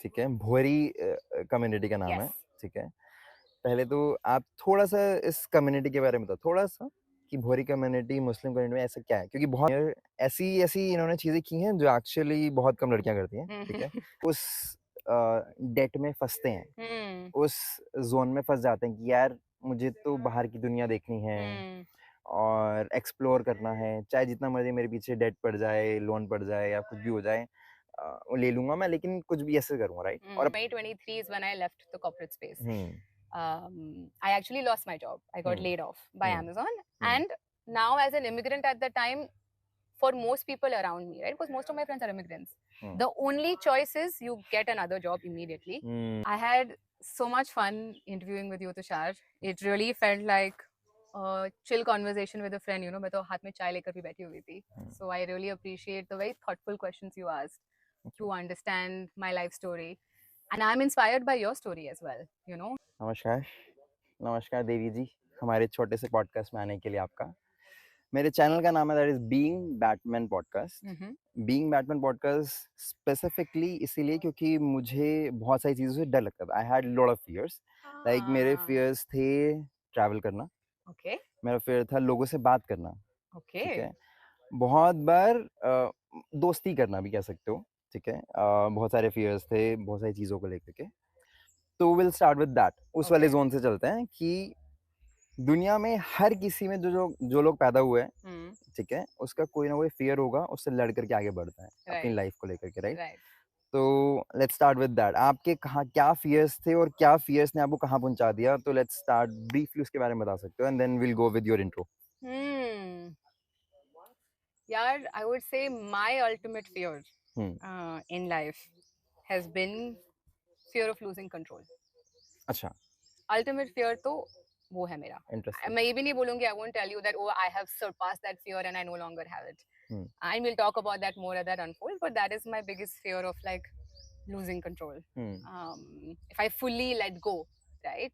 ठीक है, भोरी कम्युनिटी का नाम है, Yes. ठीक है। पहले तो आप थोड़ा-सा इस कम्युनिटी के बारे में बताओ, थोड़ा-सा कि भोरी कम्युनिटी, मुस्लिम कम्युनिटी में ऐसा क्या है? क्योंकि बहुत ऐसी इन्होंने चीज़ें की हैं जो एक्चुअली बहुत कम लड़कियाँ करती हैं, ठीक है। उस डेट में फँसते हैं, Hmm. उस ज़ोन में फँस जाते हैं कि यार मुझे तो बाहर की दुनिया देखनी है Hmm. और एक्सप्लोर करना है, चाहे जितना मर्ज़ी मेरे पीछे डेट पड़ जाए, लोन पड़ जाए या कुछ भी हो जाए वो ले लूँगा मैं लेकिन कुछ भी ऐसे करूँगा, राइट? और 2023 is when I left the corporate space. Hmm, I actually lost my job. I got hmm, laid off by hmm, Amazon. Hmm, And now, as an immigrant at the time, for most people around me, right? Because most of my friends are immigrants. Hmm, The only choice is you get another job immediately. Hmm, I had so much fun interviewing with you, Tushar. It really felt like a chill conversation with a friend. You know, मैं तो हाथ में चाय लेकर भी बैठी हुई थी. हुँ, So I really appreciate the very thoughtful questions you asked to understand my life story. And I'm inspired by your story as well, you know. नमस्कार, नमस्कार देवी जी, हमारे छोटे से पॉडकास्ट में आने के लिए आपका। मेरे चैनल का नाम है that is being Batman podcast. Mm-hmm. Being Batman podcast specifically इसीलिए क्योंकि मुझे बहुत सारी चीज़ों से डर लगता था। I had lot of fears like मेरे Ah, फियर्स थे ट्रैवल करना, okay, मेरा फियर था लोगों से बात करना, ठीक okay. है? बहुत बार दोस्ती करना भी कह सकते हो, ठीक है? बहुत सारे फियर्स थे, बहुत सारी चीज़ों को लेकर के। तो विल स्टार्ट विद दैट उस वाले Okay. ज़ोन से चलते हैं कि दुनिया में हर किसी में जो लोग पैदा हुए हैं, Hmm. ठीक है? उसका कोई ना कोई फ़ियर होगा, उससे लड़ कर के आगे बढ़ता है, अपनी Right, लाइफ़ को लेकर के, राइट? right. तो लेट्स स्टार्ट विद दैट आपके कहाँ क्या फ़ियर्स थे और क्या फ़ियर्स ने आपको कहाँ पहुँचा दिया? तो लेट्स स्टार्ट ब्रीफली उसके बारे में बता सकते हो and then will go with your intro. Hmm. Yeah, I would say my ultimate fear हुँ, in life has been fear of losing control. अच्छा, Ultimate fear तो वो है मेरा. इंटरेस्टिंग। मैं ये भी नहीं बोलूँगी, I won't tell you that, oh, I have surpassed that fear and I no longer have it. Hmm, And we'll talk about that more as that unfolds, but that is my biggest fear of like losing control. Hmm, If I fully let go, right,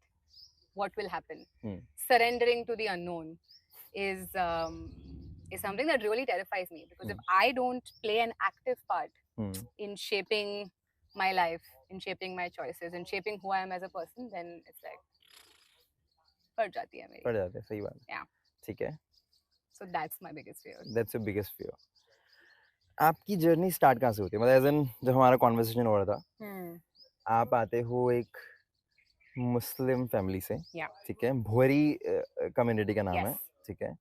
what will happen? Hmm, Surrendering to the unknown is something that really terrifies me, because if hmm, I don't play an active part hmm, in shaping my life, in shaping my choices, in shaping who I am as a person, then it's like पड़ जाती है मेरी. पड़ जाते हैं, सही बात है, Yeah, ठीक है? so that's my biggest fear. That's your biggest fear. आपकी जर्नी स्टार्ट कहाँ से होती है? मतलब एज़ इन जब हमारा कन्वर्सेशन हो रहा था, Hmm. आप आते हो एक मुस्लिम फैमिली से, Yeah. ठीक है? भोरी कम्युनिटी का नाम Yes. है, ठीक है?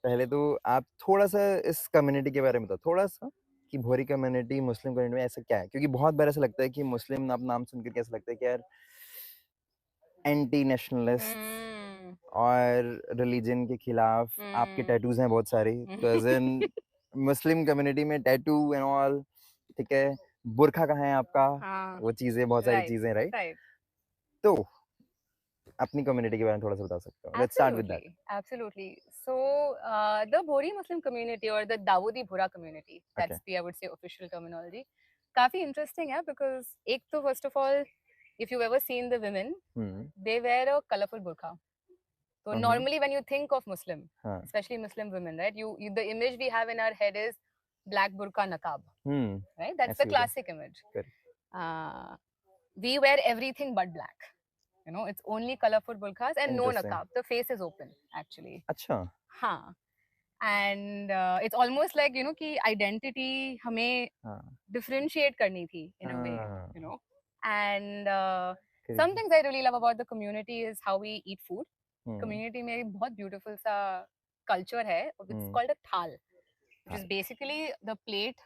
पहले तो आप थोड़ा-सा इस कम्युनिटी के बारे में बताओ, थोड़ा-सा कि भोरी कम्युनिटी, मुस्लिम कम्युनिटी में ऐसा क्या है? क्योंकि बहुत बार ऐसा लगता है कि मुस्लिम नाम सुन कर के ऐसा लगता है कि यार एंटी नेशनलिस्ट Hmm. और रिलीजन के खिलाफ आपके Hmm. टैटूज़ हैं बहुत सारे, तो एज़ इन मुस्लिम कम्युनिटी में टैटू एंड ऑल, ठीक है? बुर्का कहाँ है आपका? हाँ. वो चीज़ें, बहुत सारी Right. चीज़ें, राइट? Right. तो अपनी कम्युनिटी के बारे में थोड़ा-सा बता सकते हो? Let's start with that. Absolutely, absolutely. So the Bhori Muslim community, or the Dawoodi Bhura community, okay. that's the, I would say, official terminology. काफी interesting है, because एक तो first of all, if you've ever seen the women, hmm, they wear a colorful burqa. So hmm, hmm, normally when you think of Muslim, हाँ, especially Muslim women, right, you the image we have in our head is black burqa niqab, hmm, right? That's the ऐसे ही होता है, classic image. Correct. Uh, we wear everything but black. You know, it's only colorful burqas and no interesting, niqab. The face is open, actually. अच्छा, हाँ. And it's almost like, you know, कि identity हमें हाँ, differentiate करनी थी in a way, हाँ, you know. And some correct, things I really love about the community is how we eat food. Hmm, Community में एक बहुत beautiful सा culture है, it's hmm, called a thal, which हाँ, is basically the plate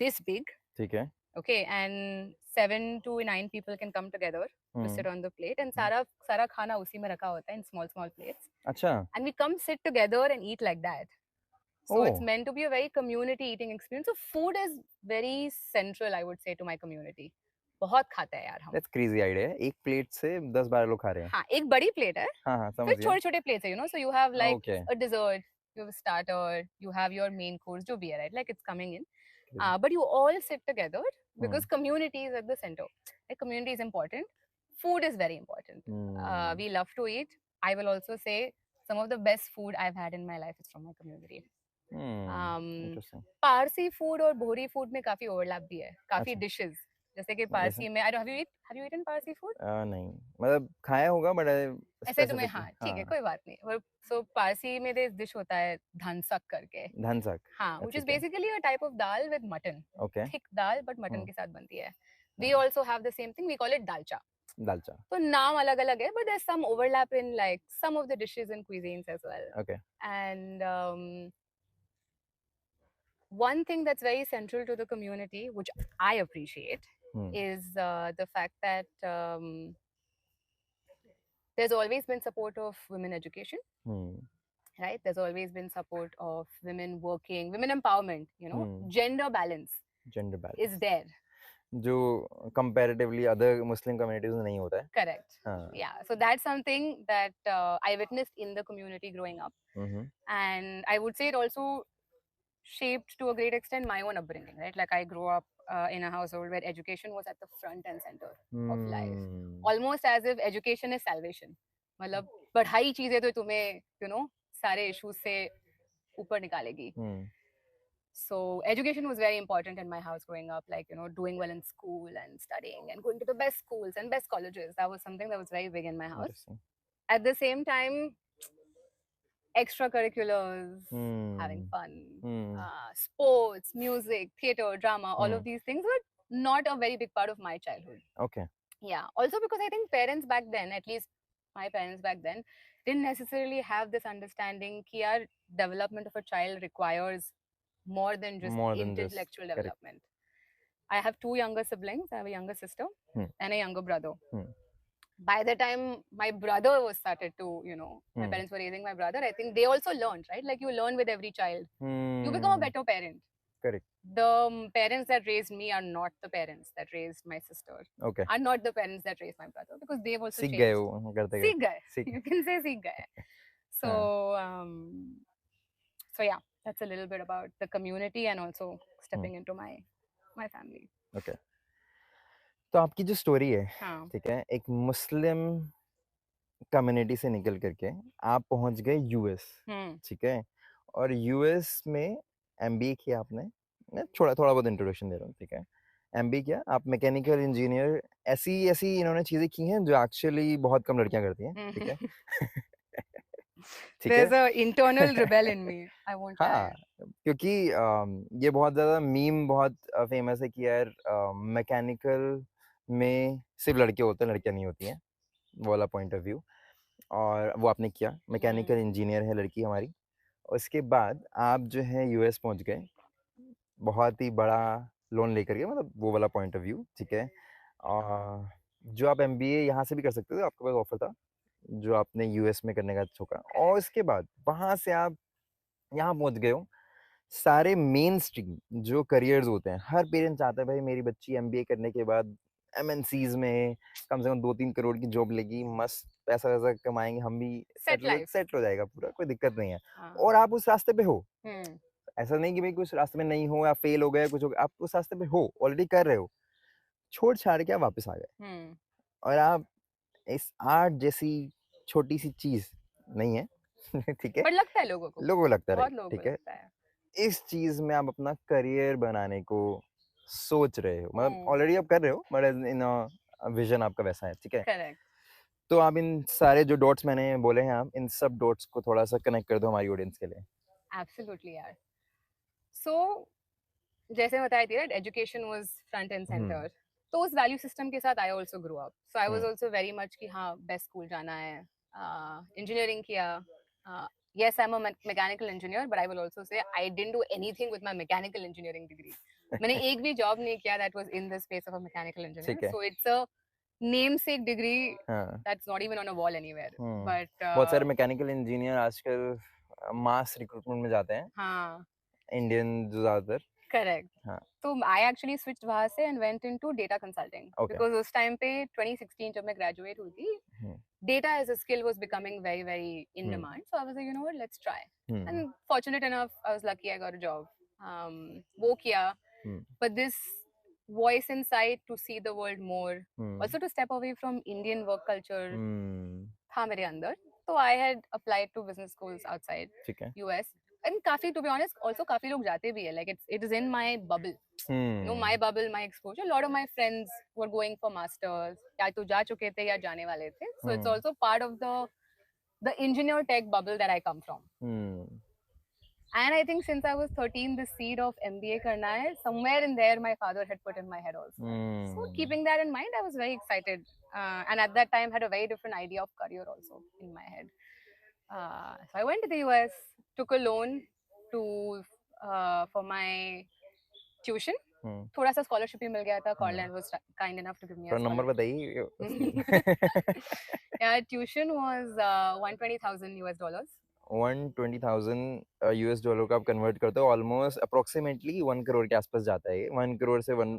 this big, ठीक है, okay, and 7 to 9 people can come together to hmm, sit on the plate, and हुँ, सारा खाना उसी में रखा होता है in small plates, अच्छा, and we come sit together and eat like that. So oh! it's meant to be a very community eating experience. So food is very central, I would say, to my community. बहुत खाते हैं यार हम. That's crazy idea है, एक plate से 10-12 लोग खा रहे हैं। हाँ, एक बड़ी प्लेट है, हाँ, हाँ, फिर समझ गया, छोटे-छोटे प्लेट्स है, you know, so you have like okay, a dessert, you have a starter, you have your main course, जो भी है, right? Like it's coming in. Crazy, But you all sit together because hmm, community is at the center. Like community is important. Food is very important. Hmm, We love to eat. I will also say some of the best food I've had in my life is from my community. Interesting, Parsi food और भोरी food में काफी overlap भी है, काफी अच्छा, dishes. जैसे कि जैसे पारसी में, I don't have you eaten Parsi food? नहीं मतलब खाया होगा बट ऐसे तुम्हें, स्पेसिफिकली हाँ ठीक है, हाँ कोई बात नहीं। और सो पारसी में एक डिश होता है धनसक करके, धनसक हाँ, which is ठीक है basically a type of dal with mutton, okay thick dal but mutton हम्म के साथ बनती है। We also have the same thing, we call it dalcha. दालचा तो नाम अलग अलग है, but there's some overlap in like some of the dishes and cuisines as well. Okay And one thing that's very central to the community, which I appreciate, hmm is the fact that there's always been support of women education, hmm right? There's always been support of women working, women empowerment, you know, hmm gender balance gender is balance there. जो comparatively other Muslim communities में नहीं होता है Correct. हाँ Yeah. So that's something that I witnessed in the community growing up. Hmm And I would say it also shaped to a great extent my own upbringing, right? Like I grew up in a household where education was at the front and center of life, almost as if education is salvation. मतलब पढ़ाई चीजें तो तुम्हें you know सारे issues से ऊपर निकालेगी. So education was very important in my house growing up, like you know doing well in school and studying and going to the best schools and best colleges. That was something that was very big in my house. Interesting. At the same time, extracurriculars, having fun, sports, music, theater, drama, all of these things were not a very big part of my childhood. Okay. Yeah. Also because I think parents back then, at least my parents back then, didn't necessarily have this understanding that our development of a child requires more than just More than just intellectual correct. development. I have two younger siblings. I have a younger sister and a younger brother. By the time my brother was started to, you know, my parents were raising my brother, I think they also learned, right? Like you learn with every child. You become a better parent. Correct. The parents that raised me are not the parents that raised my sister. Okay. Are not the parents that raised my brother because they've also सीख changed. गए वो करते सीख गए. सीख You can say सीख गए. So, so yeah, that's a little bit about the community and also stepping into my family. Okay. तो आपकी जो स्टोरी है हाँ. ठीक है एक मुस्लिम कम्युनिटी से निकल करके आप पहुंच गए यूएस ठीक है और यूएस में एमबीए किया आपने मैं थोड़ा बहुत इंट्रोडक्शन दे रहा हूँ ठीक है एमबीए किया आप मैकेनिकल इंजीनियर ऐसी ऐसी इन्होंने चीजें की हैं जो एक्चुअली बहुत कम लड़कियां करती हैं ठीक है ठीक है There's an internal rebel in me. I won't lie. हाँ क्योंकि ये बहुत ज़्यादा मीम बहुत फेमस है कि यार मैकेनिकल में सिर्फ लड़के होते हैं लड़कियां नहीं होती हैं वो वाला पॉइंट ऑफ व्यू और वो आपने किया मैकेनिकल इंजीनियर है लड़की हमारी उसके बाद आप जो है यूएस पहुंच गए बहुत ही बड़ा लोन लेकर के मतलब वो वाला पॉइंट ऑफ व्यू ठीक है जो आप एमबीए यहाँ से भी कर सकते थे आपके पास ऑफर था जो आपने यूएस में करने का छोका और उसके बाद वहाँ से आप यहाँ पहुँच गए हो सारे मेन स्ट्रीम जो करियर्स होते हैं हर पेरेंट चाहता है भाई मेरी बच्ची एमबीए करने के बाद एमएनसीज में कम से कम 2-3 करोड़ की जॉब लेगी मस्त पैसा वैसा कमाएंगे हम भी सेट हो जाएगा पूरा कोई दिक्कत नहीं है और आप उस रास्ते पे हो ऐसा नहीं कि भाई कुछ रास्ते में नहीं हो या फेल हो गए कुछ हो गया आप उस रास्ते पे हो ऑलरेडी कर रहे हो छोड़ छाड़ के आप वापस आ गए और आप इस आर्ट जैसी छोटी सी चीज नहीं है ठीक है पर लगता है लोगों को लगता है बहुत लोगों को ठीक है लगता है इस चीज में आप अपना करियर बनाने को सोच रहे हो मतलब ऑलरेडी आप कर रहे हो बट इन विजन आपका वैसा है ठीक है करेक्ट तो आप इन सारे जो डॉट्स मैंने बोले हैं आप इन सब डॉट्स को थोड़ा सा कनेक्ट कर दो हमारी ऑडियंस के लिए एब्सोल्युटली यार सो जैसे बताया थी right education was front end centre तो उस वैल्यू सिस्टम के साथ I also grow up so I was also very much कि हाँ बेस्ट स्कूल जाना है इंजीनियरिंग किया yes I'm a mechanical engineer but I will also say I didn't do anything with my mechanical engineering degree मैंने एक भी job नहीं किया that was in the space of a mechanical engineer so it's a namesake degree that's not even on a wall anywhere but बहुत सारे mechanical engineer आजकल मास recruitment में जाते हैं हाँ इंडियन जो ज्यादातर करेक्ट तो I actually switched वहाँ से and went into data consulting because उस टाइम पे 2016 जब मैं ग्रेजुएट हुई थी data as a skill was becoming very very in demand so I was like you know what let's try and fortunate enough I was lucky I got a job वो किया but this voice inside to see the world more also to step away from Indian work culture था मेरे अंदर so I had applied to business schools outside US and काफी, to be honest, also काफी लोग जाते भी है, like it is in my bubble, you know, my bubble, my exposure. A lot of my friends were going for masters, या तो जा चुके थे या जाने वाले थे, so it's also part of the engineer tech bubble that I come from. And I think since I was 13, the seed of MBA karna hai, somewhere in there my father had put in my head also. So keeping that in mind, I was very excited, and at that time had a very different idea of career also in my head. So I went to the US, took a loan to for my tuition. थोड़ा सा scholarship भी मिल गया था. Corland was kind enough to give me a थोड़ा number scholarship. बताइए. Yeah, tuition was $120,000. 120,000 US dollar का आप convert करते हो, ऑलमोस्ट अप्रोक्सीमेटली 1 करोड़ के आसपास जाता है ये. 1 करोड़ से 1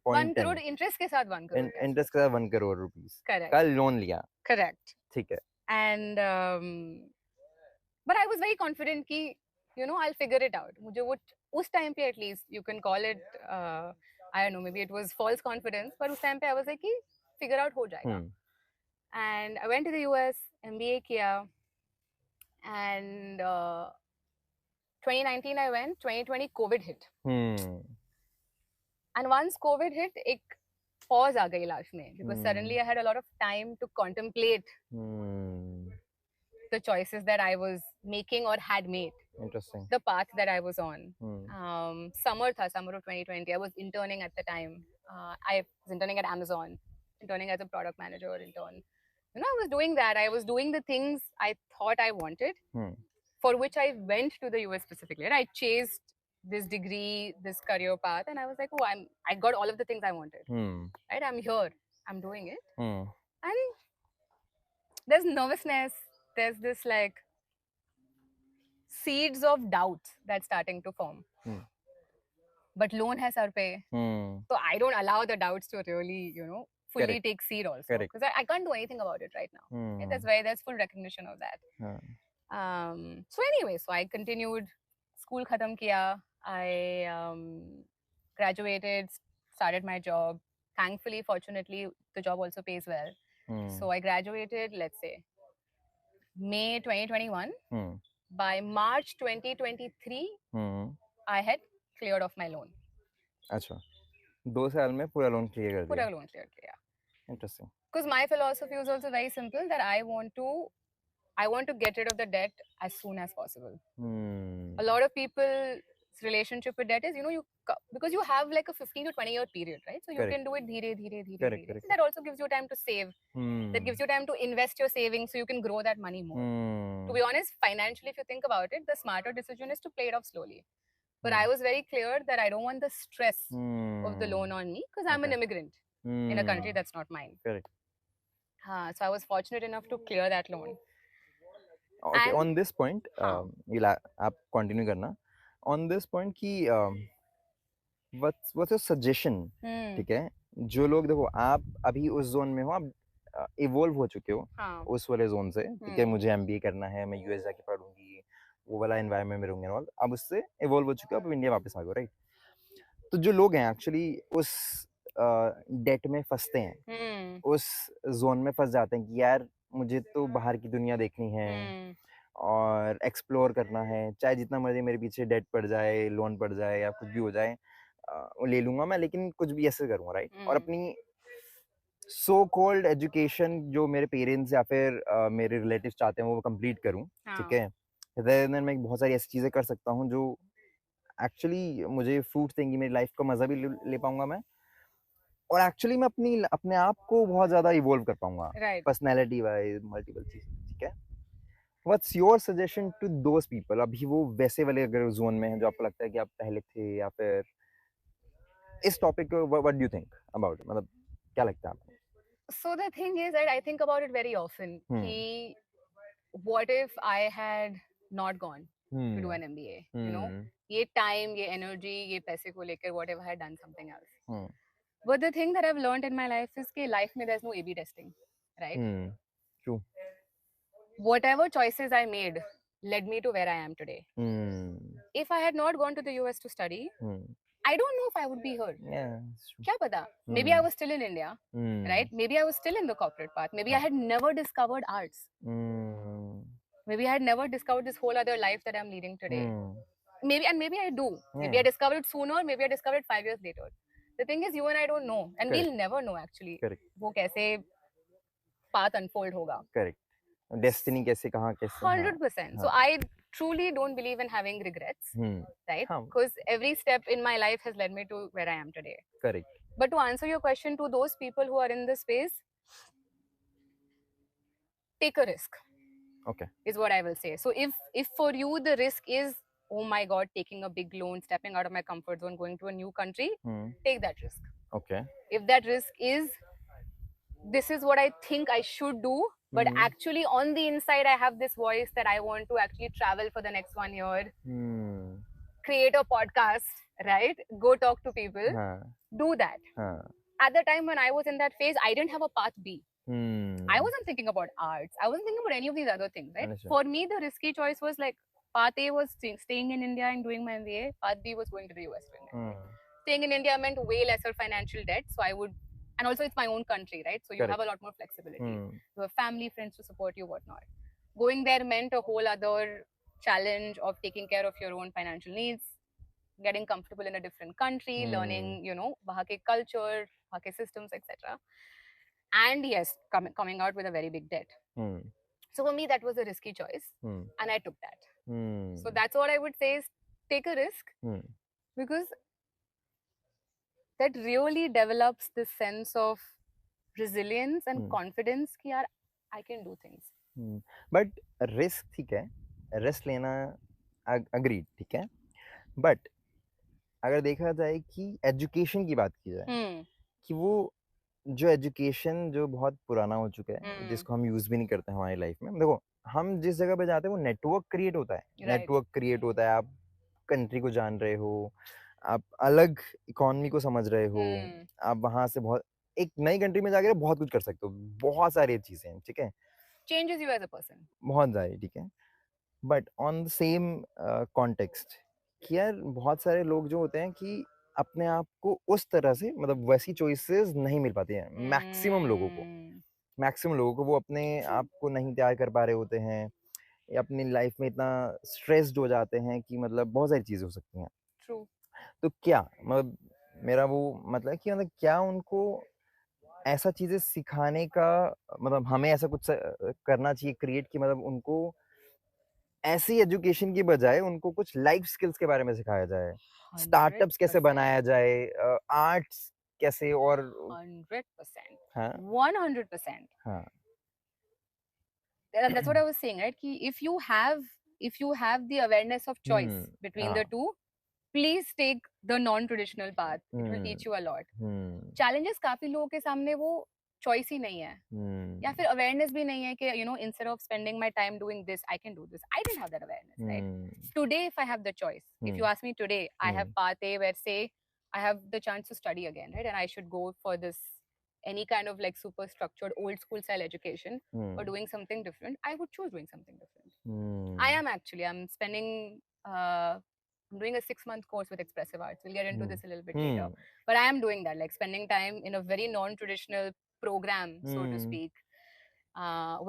करोड़ 1.10 इंटरेस्ट के साथ 1 करोड़ इंटरेस्ट के साथ 1 करोड़ रुपीस Correct. का लोन लिया. Correct. ठीक है. And but I was very confident कि you know I'll figure it out. मुझे वो उस टाइम पे at least you can call it I don't know, maybe it was false confidence, पर उस टाइम पे I was like कि figure out हो जाएगा. And I went to the US, MBA किया, and 2019 I went, 2020 COVID hit. And once COVID hit, एक pause आ गई life में, because suddenly I had a lot of time to contemplate the choices that I was making or had made. Interesting. The path that I was on. Summer of 2020. I was interning at the time. I was interning at Amazon, interning as a product manager or intern. You know, I was doing that. I was doing the things I thought I wanted, for which I went to the US specifically. Right? I chased this degree, this career path, and I was like, oh, I got all of the things I wanted. Right? I'm here. I'm doing it. And there's nervousness. There's this like seeds of doubt that's starting to form. But loan hai sar pe. So I don't allow the doubts to really, you know, fully Correct. take seed also. Correct. Because I can't do anything about it right now. Okay? There's full recognition of that. So anyway, so I continued. School khatam kiya. I graduated, started my job. Thankfully, fortunately, the job also pays well. So I graduated, let's say, May 2021. By March 2023, I had cleared off my loan. अच्छा, 2 साल में पूरा loan clear कर दिया. पूरा loan clear किया. Interesting. Because my philosophy was also very simple, that I want to get rid of the debt as soon as possible. A lot of people's relationship with debt is, you know, because you have like a 15 to 20 year period, right? So you Correct. can do it dheere, dheere, dheere, Correct, dheere. correct. That also gives you time to save. That gives you time to invest your savings so you can grow that money more. To be honest, financially, if you think about it, the smarter decision is to play it off slowly. But I was very clear that I don't want the stress of the loan on me, because I'm an immigrant in a country that's not mine. Correct. So I was fortunate enough to clear that loan. Okay, And- on this point, आप continue करना. On this point कि what's your suggestion? ठीक है, जो लोग देखो आप अभी उस जोन में हो, आप इवोल्व हो चुके हो उस वाले जोन से, ठीक है, मुझे एमबीए करना है, मैं यूएस जाके पढ़ूंगी, वो वाला एनवायरनमेंट में रहूंगी और अब उससे इवोल्व हो चुके हो, अब इंडिया वापस आ गए, राइट? तो जो लोग हैं एक्चुअली उस डेट में फंसते हैं, उस जोन में फंस जाते हैं कि यार मुझे तो बाहर की दुनिया देखनी है और एक्सप्लोर करना है, चाहे जितना मर्जी मेरे पीछे डेट पड़ जाए, लोन पड़ जाए या कुछ भी हो जाए, वो ले लूंगा मैं, लेकिन कुछ भी ऐसे करूंगा, राइट? और अपनी सो कॉल्ड एजुकेशन जो मेरे पेरेंट्स या फिर मेरे रिलेटिव्स चाहते हैं वो कंप्लीट करूं, ठीक है, देन मैं बहुत सारी ऐसी चीजें कर सकता हूं जो एक्चुअली मुझे फ्रूट देंगी, मेरी लाइफ का मजा भी ले पाऊंगा मैं, और एक्चुअली मैं अपने आप को बहुत ज्यादा इवॉल्व कर पाऊंगा, पर्सनैलिटी वाइज, मल्टीपल चीज, ठीक है? What's your suggestion to those people? अभी वो वैसे वाले अगर जोन में हैं जो आपको लगता है कि आप पहले थे, या फिर इस टॉपिक को what do you think about it? मतलब क्या लगता है आपको? So the thing is that I think about it very often. कि what if I had not gone to do an MBA? You know, ये time, ये energy, ये पैसे को लेकर, what if I had done something else? But the thing that I've learned in my life is कि life में there's no A/B testing, right? True. Whatever choices I made led me to where I am today. If I had not gone to the US to study, I don't know if I would be here. Yeah, it's true. क्या पता? Maybe I was still in India, right? Maybe I was still in the corporate path. Maybe I had never discovered arts. Maybe I had never discovered this whole other life that I'm leading today. Maybe I do. Maybe Yeah. I discovered it sooner, maybe I discovered it 5 years later. The thing is, you and I don't know, and Correct. we'll never know actually. Correct. वो कैसे path unfold होगा. Correct. Destiny कैसे कहाँ कैसे. 100%. So I truly don't believe in having regrets, right? हाँ. Because every step in my life has led me to where I am today. Correct. But to answer your question, to those people who are in this space, take a risk. Okay. Is what I will say. So if for you the risk is, oh my God, taking a big loan, stepping out of my comfort zone, going to a new country, take that risk. Okay. If that risk is, this is what I think I should do, but actually on the inside I have this voice that I want to actually travel for the next 1 year, create a podcast, right? Go talk to people. Do that. At the time when I was in that phase, I didn't have a path B. I wasn't thinking about arts. I wasn't thinking about any of these other things, right? Understood. For me, the risky choice was like, path A was staying in India and doing my MBA. Path B was going to the US. Staying in India meant way lesser financial debt. So I would, and also it's my own country, right? So you Correct. have a lot more flexibility. You have family, friends to support you, whatnot. Going there meant a whole other challenge of taking care of your own financial needs, getting comfortable in a different country, learning, वहाँ के culture, वहाँ के systems, etc. And yes, coming out with a very big debt. So for me, that was a risky choice, and I took that. So that's what I would say is take a risk, because that really develops this sense of resilience and confidence कि यार I can do things. But risk ठीक है, risk लेना agreed ठीक है, but अगर देखा जाए कि education की बात की जाए कि वो जो एजुकेशन जो बहुत पुराना हो चुका है, जिसको हम यूज भी नहीं करते हैं हमारी लाइफ में. देखो, हम जिस जगह पे जाते हैं वो नेटवर्क क्रिएट होता है. नेटवर्क क्रिएट होता है. आप कंट्री को जान रहे हो, आप अलग इकोनॉमी को समझ रहे हो, आप वहां से बहुत एक नई कंट्री में जाकर बहुत कुछ कर सकते हो. बहुत सारी चीजें हैं, ठीक है, changes you as a person. बहुत सारी, ठीक है. But on the same context कि यार बहुत सारे लोग जो होते हैं कि अपने आप को उस तरह से, मतलब वैसी चॉइसेस नहीं मिल पाती हैं मैक्सिमम लोगों को वो अपने आप को नहीं तैयार कर पा रहे होते हैं, या अपनी लाइफ में इतना स्ट्रेस्ड हो जाते हैं कि मतलब बहुत सारी चीजें हो सकती हैं. True. तो क्या मतलब मेरा वो मतलब कि मतलब क्या उनको ऐसा चीजें सिखाने का, मतलब हमें ऐसा कुछ करना चाहिए क्रिएट कि मतलब उनको ऐसी एजुकेशन की बजाय उनको कुछ लाइफ स्किल्स के बारे में सिखाया जाए, स्टार्टअप्स कैसे बनाया जाए, आर्ट्स कैसे, और 100%. हाँ 100%. हाँ That's what I was saying, right? कि if you have the awareness of choice between the two, please take the non-traditional path. It will teach you a lot. Challenges काफी लोगों के सामने वो choice ही नहीं है, या फिर awareness भी नहीं है कि instead of spending my time doing this, I can do this. I didn't have that awareness, right? Today, if I have the choice, if you ask me today, I have path A where say I have the chance to study again, right? And I should go for this any kind of like super structured old school style education or doing something different. I would choose doing something different. I'm spending I'm doing a 6-month course with Expressive Arts. We'll get into this a little bit later. But I am doing that, like spending time in a very non-traditional program, so to speak,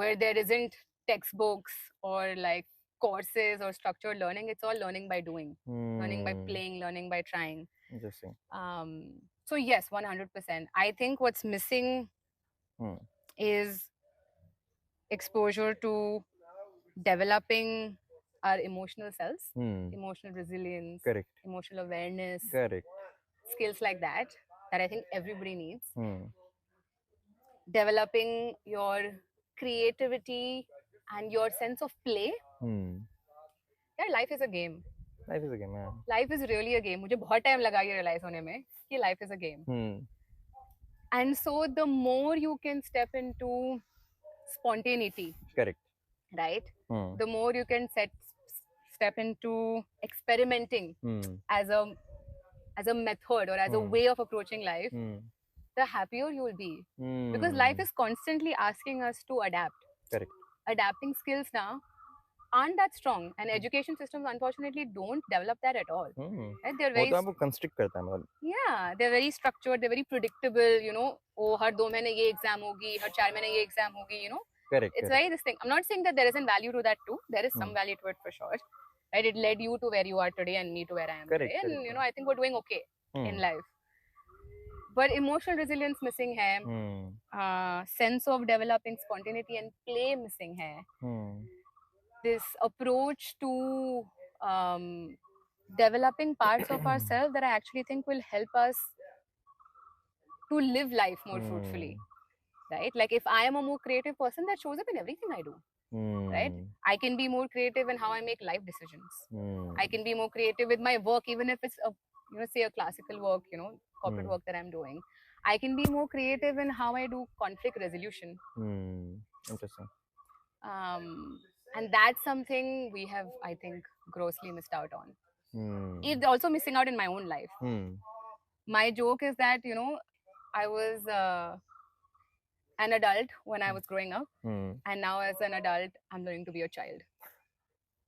where there isn't textbooks or like courses or structured learning. It's all learning by doing, learning by playing, learning by trying. Interesting. So yes, 100%. I think what's missing is exposure to developing our emotional selves, emotional resilience, Correct. emotional awareness, Correct. skills like that I think everybody needs. Developing your creativity and your sense of play. Yeah, life is a game. Life is a game, yeah. Life is really a game. मुझे बहुत time लगा ये realize होने में कि life is a game. And so the more you can step into spontaneity, Correct, right? The more you can step into experimenting as a method or as a way of approaching life, the happier you will be. Because life is constantly asking us to adapt. correct. Adapting skills now aren't that strong, and education systems unfortunately don't develop that at all. Right? They're very वो constrict करता है मतलब. Yeah, they're very structured, they're very predictable, हर 2 महीने ये exam होगी, हर 4 महीने ये exam होगी, Correct, it's correct. very this thing. I'm not saying that there isn't value to that too. There is some Hmm. value to it for sure. Right? It led you to where you are today and me to where I am Correct, today. And correct. you know, I think we're doing okay in Hmm. life. But emotional resilience missing hai, Hmm. sense of developing spontaneity and play missing hai. Hmm. This approach to um, developing parts of ourselves that I actually think will help us to live life more fruitfully. Right? Like if I am a more creative person, that shows up in everything I do. Right? Hmm. I can be more creative in how I make life decisions. Hmm. I can be more creative with my work, even if it's a, you know, say a classical work, you know, corporate Hmm. work that I'm doing. I can be more creative in how I do conflict resolution. Interesting. And that's something we have, I think, grossly missed out on. Hmm. It's also missing out in my own life. Hmm. My joke is that, you know, I was an adult when I was growing up, Hmm. and now as an adult, I'm learning to be a child.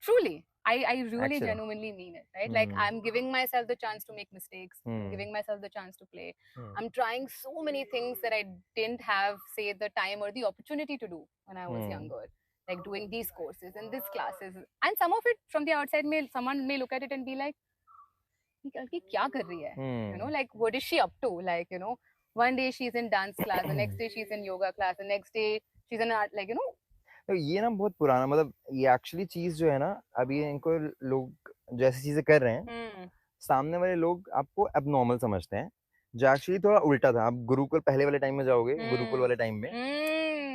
Truly, I really Actually. genuinely mean it, right? Like I'm giving myself the chance to make mistakes, giving myself the chance to play. I'm trying so many things that I didn't have, say, the time or the opportunity to do when I was younger. Like doing these courses and these classes. And some of it from the outside, someone may look at it and be like, "ये लड़की क्या कर रही है?" You know, like what is she up to? Like, you know, one day she's in dance class, the next day she's in yoga class, the next day she's in art, like, you know. तो ये ना बहुत पुराना, मतलब ये actually चीज जो है ना, अभी इनको लोग जैसी चीजें कर रहे हैं, सामने वाले लोग आपको एबनॉर्मल समझते हैं, जो एक्चुअली थोड़ा उल्टा था। आप गुरुकुल पहले वाले टाइम में जाओगे, गुरुकुल वाले टाइम में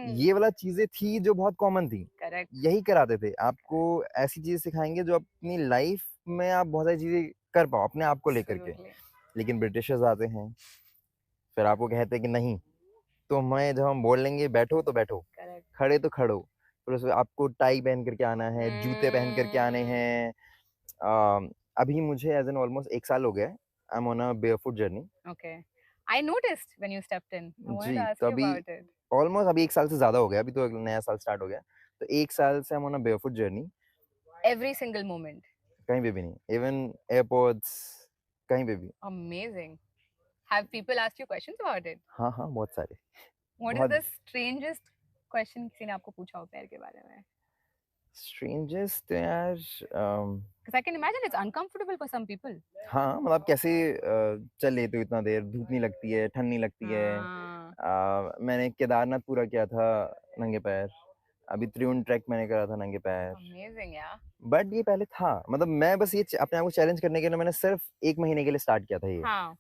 ये वाला चीजें थी जो बहुत कॉमन थी। Correct. यही कराते थे आपको, ऐसी चीजें सिखाएंगे जो अपनी लाइफ में आप बहुत सारी चीजें कर पाओ अपने आप को लेकर के। लेकिन ब्रिटिशर्स आते हैं, फिर आपको कहते हैं कि नहीं, तो मैं जब हम बोल लेंगे बैठो तो बैठो, खड़े तो खड़ो, फिर उसमें आपको टाई पहन करके आना है, जूते पहन करके आने हैं। अभी मुझे एज एन ऑलमोस्ट 1 साल हो गया है, I am on a barefoot journey. Okay. I noticed when you stepped in. I wanted जी, to ask तो you अभी about it. ऑलमोस्ट अभी 1 साल से ज़्यादा हो गया, अभी तो नया साल स्टार्ट हो गया। तो 1 साल से आई am on a barefoot journey. Every single moment. कहीं पे भी नहीं, इवन एयरपोर्ट्स, कहीं पे भी। Amazing. Have people asked you questions about it? हाँ, हाँ, बहुत सारे। What is बहुत the strangest question किसी ने आपको पूछा हो पैर के बारे में? स्ट्रेंजेस्ट यार, Because I can imagine it's uncomfortable for some people. हाँ, मतलब कैसे चल लेते हो इतना देर, धूप नहीं लगती है, ठंड नहीं लगती है। मैंने केदारनाथ पूरा किया था नंगे पैर, अभी त्रिउंड ट्रैक मैंने करा था नंगे पैर। Amazing, yeah. बट ये पहले था, मतलब मैं बस ये अपने आप को चैलेंज करने के लिए मैंने सिर्फ 1 महीने के लिए स्टार्ट किया था ये। हाँ.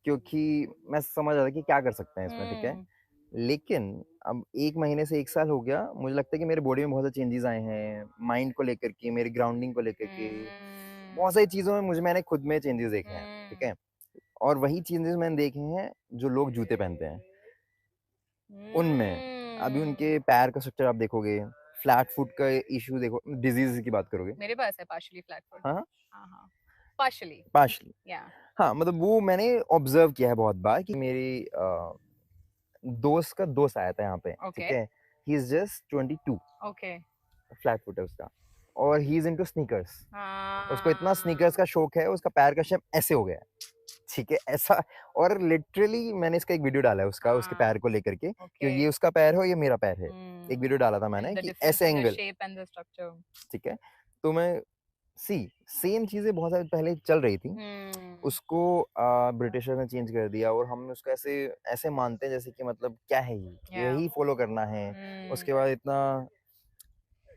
क्योंकि मैं समझ रहा था कि क्या कर सकते हैं इसमें, ठीक है? लेकिन अब 1 महीने से 1 साल हो गया, मुझे लगता है कि मेरे बॉडी में बहुत सारे चेंजेस आए हैं, माइंड को लेकर के, मेरी ग्राउंडिंग को लेकर के, बहुत सारी चीज़ों में मैंने खुद में चेंजेस देखे हैं, ठीक है? और वही चेंजेस मैंने देखे हैं जो लोग जूते पहनते हैं, उनमें। अभी उनके पैर का स्ट्रक्चर आप देखोगे, फ्लैट फुट का इश्यू देखो, डिजीज़ की बात करोगे। मेरे पास है partially flat foot. हाँ, हाँ. Partially. पार्शियली। Yeah. हाँ, मतलब वो मैंने ऑब्जर्व किया है बहुत बार कि मेरी दोस्त का दोस्त आया था यहाँ पे, ठीक Okay. है? He is just 22, Okay. Flat foot है उसका, और ही इज़ इनटू स्नीकर्स। उसको इतना स्नीकर्स का शौक है, उसका पैर का शेप ऐसे हो गया है, ठीक है? ऐसा, और लिटरली मैंने इसका एक वीडियो डाला है उसका, उसके पैर को लेकर के, कि ये उसका पैर है और ये मेरा पैर है। एक वीडियो डाला था मैंने कि ऐसे एंगल, ठीक है? तो मैं सेम चीज़ें बहुत सारी पहले चल रही थी, उसको ब्रिटिशर्स ने चेंज कर दिया और हम उसको ऐसे ऐसे मानते हैं जैसे कि मतलब क्या है ये? यही फॉलो करना है। उसके बाद इतना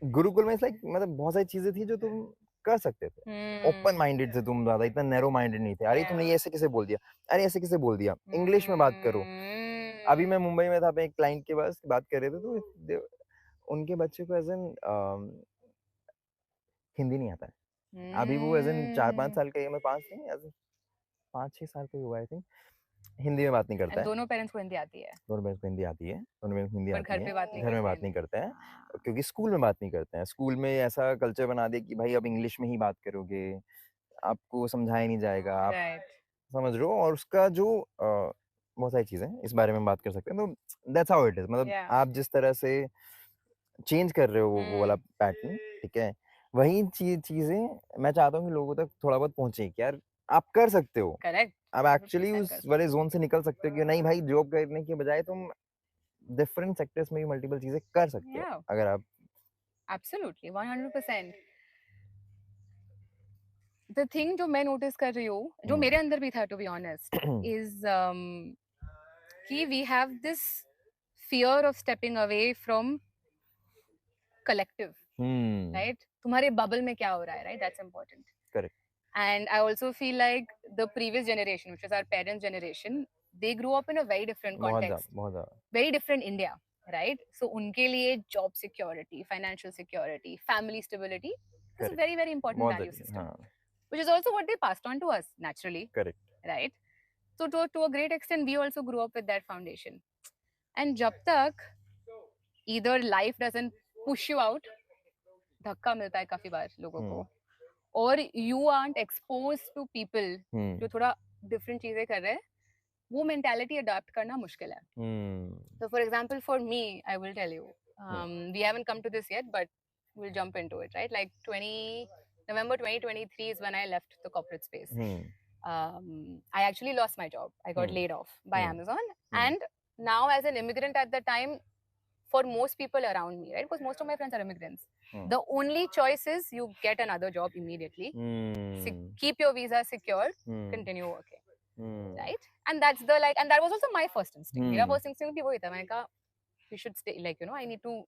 गुरुकुल में इट्स लाइक, मतलब बहुत सारी चीज़ें थी जो तुम कर सकते थे। ओपन माइंडेड थे तुम ज़्यादा, इतना नैरो माइंडेड नहीं थे। अरे तुमने ये ऐसे कैसे बोल दिया? अरे ऐसे कैसे बोल दिया? इंग्लिश में बात करो। अभी मैं मुंबई में था, अपने एक क्लाइंट के पास बात कर रहे थे, तो उनके बच्चे को एज़ एन हिंदी नहीं आता है। अभी वो एज़ एन 4-5 साल का है, मैं 5 नहीं, एज़ एन 5-6 साल का ही हुआ आई थिंक। हिंदी में बात नहीं करता है। दोनों पेरेंट्स को हिंदी आती है। दोनों पेरेंट्स को हिंदी आती है, दोनों पेरेंट्स को हिंदी पर आती घर है, पे बात नहीं घर में करते बात हैं। नहीं करते हैं, क्योंकि स्कूल में बात नहीं करते हैं। स्कूल में ऐसा कल्चर बना दिया कि भाई अब इंग्लिश में ही बात करोगे, आपको समझाया नहीं जाएगा, आप राइट। समझ रहे हो? और उसका जो बहुत सारी चीज़ें हैं, इस बारे में बात कर सकते हैं। तो दैट्स हाउ इट इज़, मतलब आप जिस तरह से चेंज कर रहे हो वो वाला पैटर्न, ठीक है? वही चीज़ें मैं चाहता हूँ कि लोगों तक थोड़ा बहुत पहुँचे कि यार आप कर सकते हो। करेक्ट। आप एक्चुअली उस वाले ज़ोन से निकल सकते हो कि नहीं भाई, जॉब करने के बजाय तुम डिफरेंट सेक्टर्स में भी मल्टीपल चीजें कर सकते हो Yeah, अगर आप absolutely, 100%. The thing जो मैं notice कर रही हूँ, जो मेरे अंदर भी था, to be honest, is कि we have this fear of stepping away from collective, right? तुम्हारे bubble में क्या हो रहा है, right? That's important. Correct. And I also feel like the previous generation, which is our parents' generation, they grew up in a very different context, very different India, right? So उनके लिए job security, financial security, family stability is a very, very important value system, which is also what they passed on to us naturally. Correct. Right? So to a great extent, we also grew up with that foundation. And जब तक either life doesn't push you out, धक्का मिलता है काफी बार लोगों को, और you aren't exposed to people जो थोड़ा different चीजें कर रहे हैं, वो mentality adapt करना मुश्किल है. So for example, for me, I will tell you, we haven't come to this yet, but we'll jump into it, right? Like November 2023 is when I left the corporate space. I actually lost my job. I got laid off by Amazon. And now as an immigrant at the time, for most people around me, right? Because most of my friends are immigrants. The only choice is you get another job immediately, keep your visa secure, continue working. Right? And that's the and that was also my first instinct. My first instinct भी वही था. मैंने कहा, we should stay,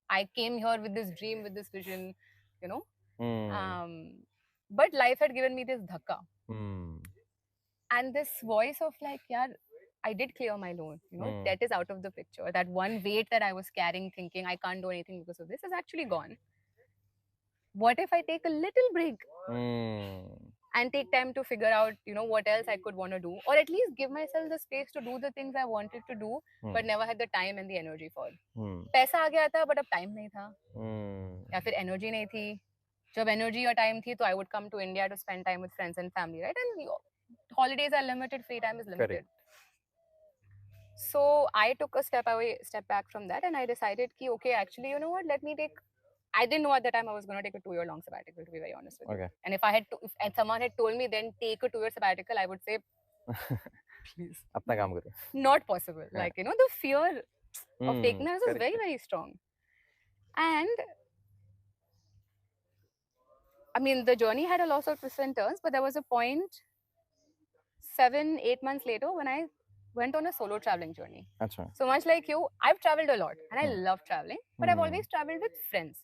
I came here with this dream, with this vision, you know. But life had given me this dhakka. And this voice of like, yaar, I did clear my loan, that is out of the picture. That one weight that I was carrying, thinking I can't do anything because of this, is actually gone. What if I take a little break and take time to figure out, what else I could want to do, or at least give myself the space to do the things I wanted to do, but never had the time and the energy for. पैसा आ गया था, but अब time नहीं था, या फिर energy नहीं थी. जब energy और time थी, तो I would come to India to spend time with friends and family, right? And holidays are limited, free time is limited. Correct. So I took a step back from that, and I decided ki, okay, actually, you know what, I didn't know at the time I was going to take a 2-year-long sabbatical, to be very honest with you. And if someone had told me then take a 2-year sabbatical, I would say, please. Apna kaam karo. Not possible. Yeah. The fear of taking that was very, very strong. And I mean, the journey had a lot of twists and turns, but there was a point 7-8 months later when I went on a solo traveling journey. Achha. So much like you, I've traveled a lot and I love traveling, but I've always traveled with friends.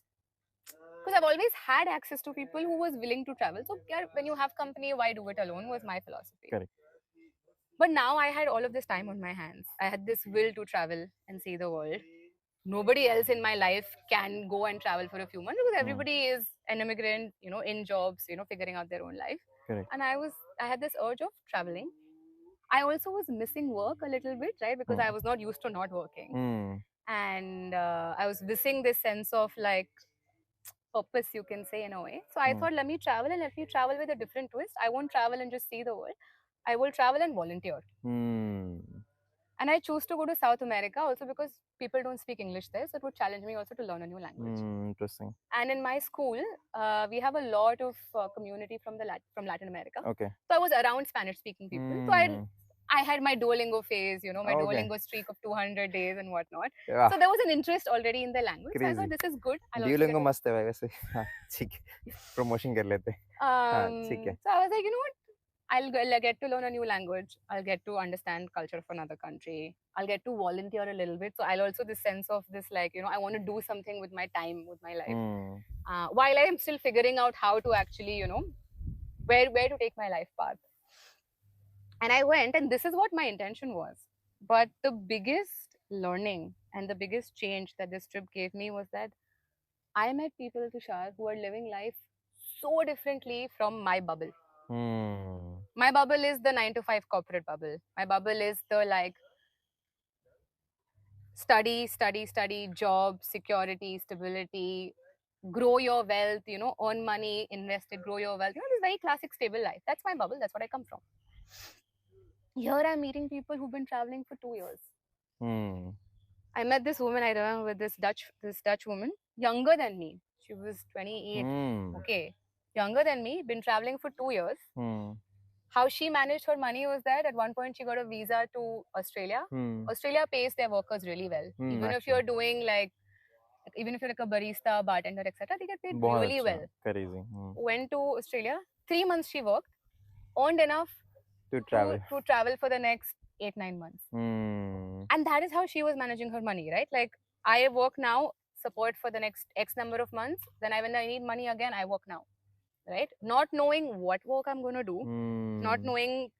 Because I've always had access to people who was willing to travel. So when you have company, why do it alone was my philosophy. Correct. But now I had all of this time on my hands. I had this will to travel and see the world. Nobody else in my life can go and travel for a few months because everybody is an immigrant, in jobs, figuring out their own life. Correct. And I had this urge of traveling. I also was missing work a little bit, right? Because I was not used to not working. And I was missing this sense of like purpose, you can say, in a way. So I thought, let me travel with a different twist. I won't travel and just see the world. I will travel and volunteer. And I chose to go to South America also because people don't speak English there. So it would challenge me also to learn a new language. Interesting. And in my school, we have a lot of community from Latin America. Okay. So I was around Spanish-speaking people. So I had my Duolingo phase, my Duolingo streak of 200 days and whatnot. Yeah. So there was an interest already in the language. Crazy. So I thought this is good. Duolingo must have, वैसे. ठीक है. Promotion कर लेते. ठीक है. So I was like, you know what? I'll get to learn a new language. I'll get to understand culture of another country. I'll get to volunteer a little bit. So I'll also this sense of this like, I want to do something with my time, with my life. While I am still figuring out how to actually, where to take my life path. And I went, and this is what my intention was. But the biggest learning and the biggest change that this trip gave me was that I met people, Tushar, who are living life so differently from my bubble. My bubble is the 9-to-5 corporate bubble. My bubble is the like study, job, security, stability, grow your wealth, earn money, invest it, grow your wealth. This very classic stable life. That's my bubble. That's what I come from. Here I'm meeting people who've been traveling for 2 years. I met this woman, I remember, with this Dutch woman, younger than me. She was 28. Okay. Younger than me, been traveling for 2 years. how she managed her money was that at one point she got a visa to Australia. Australia pays their workers really well. Even if you're doing like, even if you're like a barista, bartender, etc., they get paid really well. Crazy. Went to Australia. 3 months she worked, earned enough To travel. to travel for the next 8-9 months. And that is how she was managing her money, right? Like, I work now, support for the next X number of months. Then when I need money again, I work now, right? Not knowing what work I'm going to do, not knowing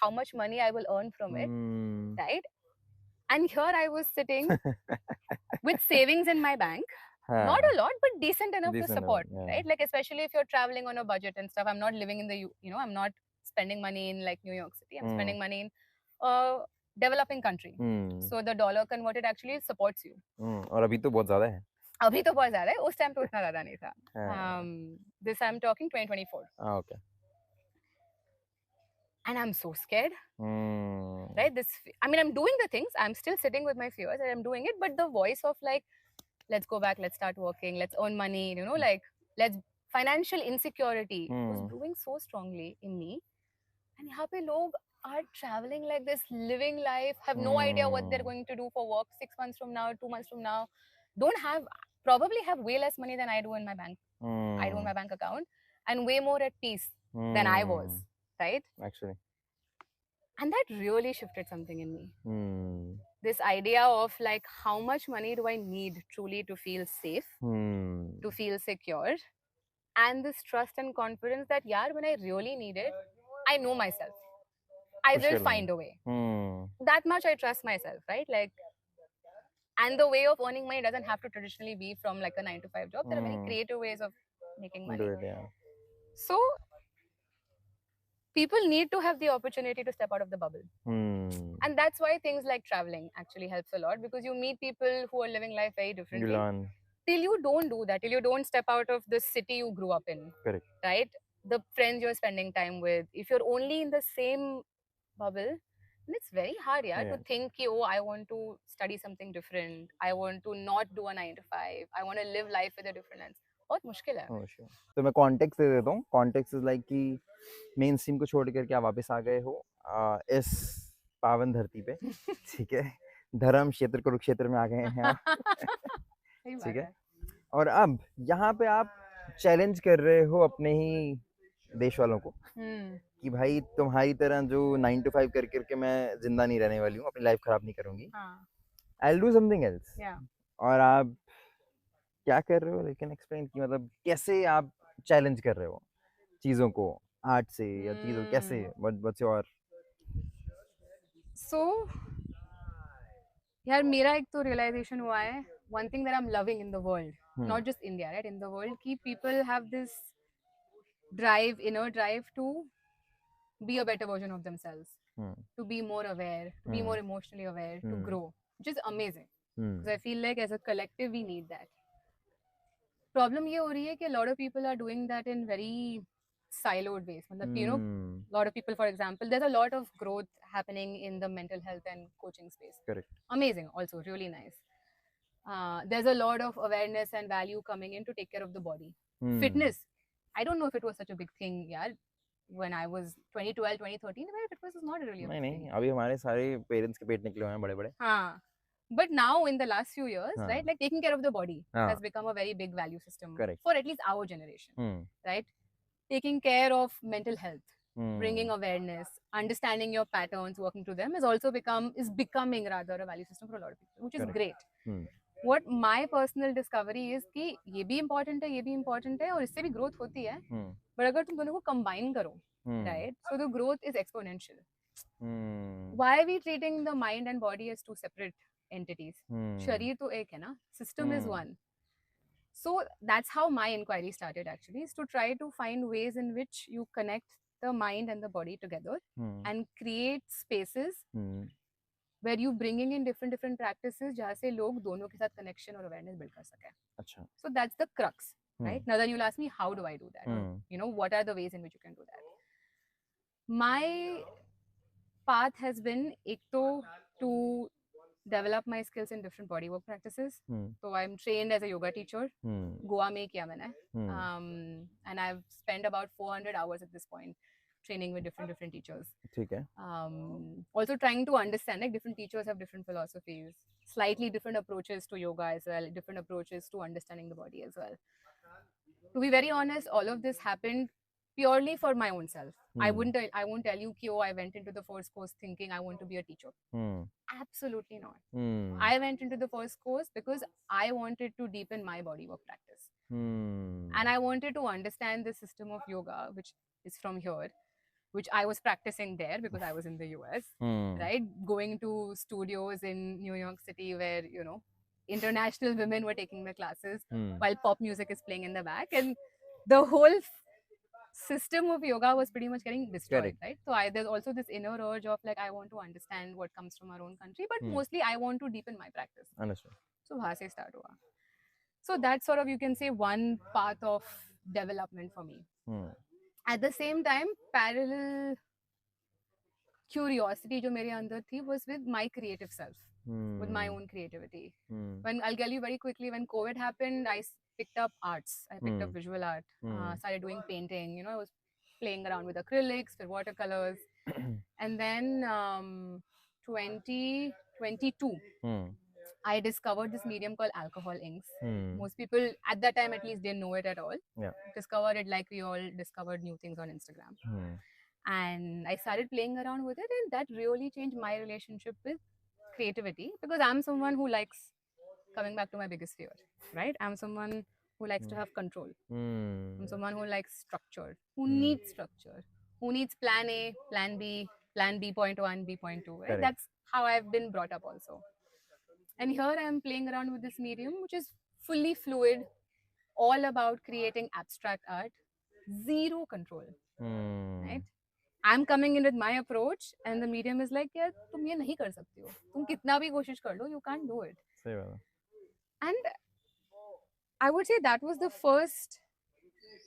how much money I will earn from it, right? And here I was sitting with savings in my bank. Not a lot, but decent enough to support, right? Like, especially if you're traveling on a budget and stuff. I'm not living in the, I'm not spending money in like New York City. I'm spending money in a developing country. So the dollar converted actually supports you. और अभी तो बहुत ज़्यादा है. अभी तो बहुत ज़्यादा है, उस टाइम पे उतना ज़्यादा नहीं था. This I'm talking 2024. Okay. And I'm so scared. Right? I mean, I'm doing the things. I'm still sitting with my fears and I'm doing it. But the voice of like, let's go back, let's start working, let's earn money, like, let's financial insecurity was brewing so strongly in me. And यहाँ पे लोग are traveling like this, living life, have no idea what they're going to do for work 6 months from now, 2 months from now, probably have way less money than I do in my bank. I do in my bank account, and way more at peace than I was, right? Actually. And that really shifted something in me. This idea of like, how much money do I need truly to feel safe, to feel secure, and this trust and confidence that, yeah, when I really need it, I know myself. I will find a way. That much I trust myself, right? Like, and the way of earning money doesn't have to traditionally be from like a 9-to-5 job. There are very creative ways of making money. So people need to have the opportunity to step out of the bubble. And that's why things like traveling actually helps a lot, because you meet people who are living life very differently. You learn. Till you don't do that, till you don't step out of the city you grew up in. Correct. Right? The friends you're spending time with, if you're only in the same bubble, then it's very hard, to think, oh, I want to study something different. I want to not do a 9-to-5. I want to live life with a different lens. बहुत मुश्किल है. तो मैं context दे देता हूँ. Context is like कि main stream को छोड़ करके आप वापस आ गए हो इस पावन धरती पे. ठीक है, धर्म क्षेत्र कुरुक्षेत्र में आ गए हैं आप. ठीक है, और अब यहाँ पे आप चैलेंज कर रहे हो अपने ही देश वालों को कि भाई तुम्हारी तरह जो 9-to-5 कर करके मैं जिंदा नहीं रहने वाली हूँ, अपनी लाइफ खराब नहीं करूंगी. I'll do something else. और आप क्या कर रहे हो, लेकिन एक्सप्लेन की, मतलब कैसे आप चैलेंज कर रहे हो चीजों को, आर्ट से या चीजों कैसे, what's your? So यार मेरा एक तो रियलाइजेशन हुआ है, one thing that I'm loving in the world, not just India, right, in the world, कि people have this drive, inner drive to be a better version of themselves, to be more aware, to be more emotionally aware, to grow, which is amazing. Because I feel like as a collective we need that. Problem ये हो रही है कि a lot of people are doing that in very siloed ways. मतलब, a lot of people, for example, there's a lot of growth happening in the mental health and coaching space. Correct. Amazing, also really nice. There's a lot of awareness and value coming in to take care of the body. Fitness, I don't know if it was such a big thing, यार, when I was 2012, 2013, fitness was not really a big thing. अभी हमारे सारे parents के पेट निकले हुए हैं बड़े-बड़े. हाँ. But now in the last few years, right, like taking care of the body has become a very big value system. Correct. For at least our generation, right? Taking care of mental health, bringing awareness, understanding your patterns, working through them is becoming rather a value system for a lot of people, which is great. What my personal discovery is कि ये भी important है और इससे भी growth होती है. But अगर तुम दोनों को combine करो, right? So the growth is exponential. Why are we treating the mind and body as two separate entities? शरीर तो एक है ना, system is one. So that's how my inquiry started actually, is to try to find ways in which you connect the mind and the body together and create spaces where you bringing in different practices जहाँ से लोग दोनों के साथ connection और awareness build कर सकें. अच्छा. So that's the crux, right? Now then you'll ask me, how do I do that? Or, what are the ways in which you can do that? My path has been एक तो to develop my skills in different bodywork practices. So I'm trained as a yoga teacher. Goa में किया मैंने. And I've spent about 400 hours at this point training with different teachers. ठीक है. Also trying to understand, like different teachers have different philosophies, slightly different approaches to yoga as well, different approaches to understanding the body as well. To be very honest, all of this happened purely for my own self. I won't tell you ki, oh, I went into the first course thinking I want to be a teacher. Absolutely not. I went into the first course because I wanted to deepen my body work practice. And I wanted to understand the system of yoga, which is from here, which I was practicing there because I was in the US, right? Going to studios in New York City where, you know, international women were taking the classes while pop music is playing in the back. And the whole system of yoga was pretty much getting destroyed, right? So there's also this inner urge of like, I want to understand what comes from our own country, but mostly I want to deepen my practice. Understood. So वहाँ से start हुआ. So that's sort of, you can say, one path of development for me. At the same time, parallel curiosity जो मेरे अंदर थी was with my creative self, with my own creativity. When I'll tell you very quickly, when COVID happened, I picked up arts. I picked up visual art, started doing painting. You know, I was playing around with acrylics, with watercolors. And then 2022, I discovered this medium called alcohol inks. Most people at that time at least didn't know it at all. Discovered it like we all discovered new things on Instagram. And I started playing around with it, and that really changed my relationship with creativity, because I'm someone who likes, coming back to my biggest fear, right? I'm someone who likes to have control. I'm someone who likes structure, who needs structure, who needs plan A, plan B, plan B.1, B.2, right? That's how I've been brought up also. And here I am playing around with this medium, which is fully fluid, all about creating abstract art, zero control, right? I'm coming in with my approach, and the medium is like, यार तुम ये नहीं कर सकती हो, तुम कितना भी कोशिश कर लो, you can't do it. सही बात है. And I would say that was the first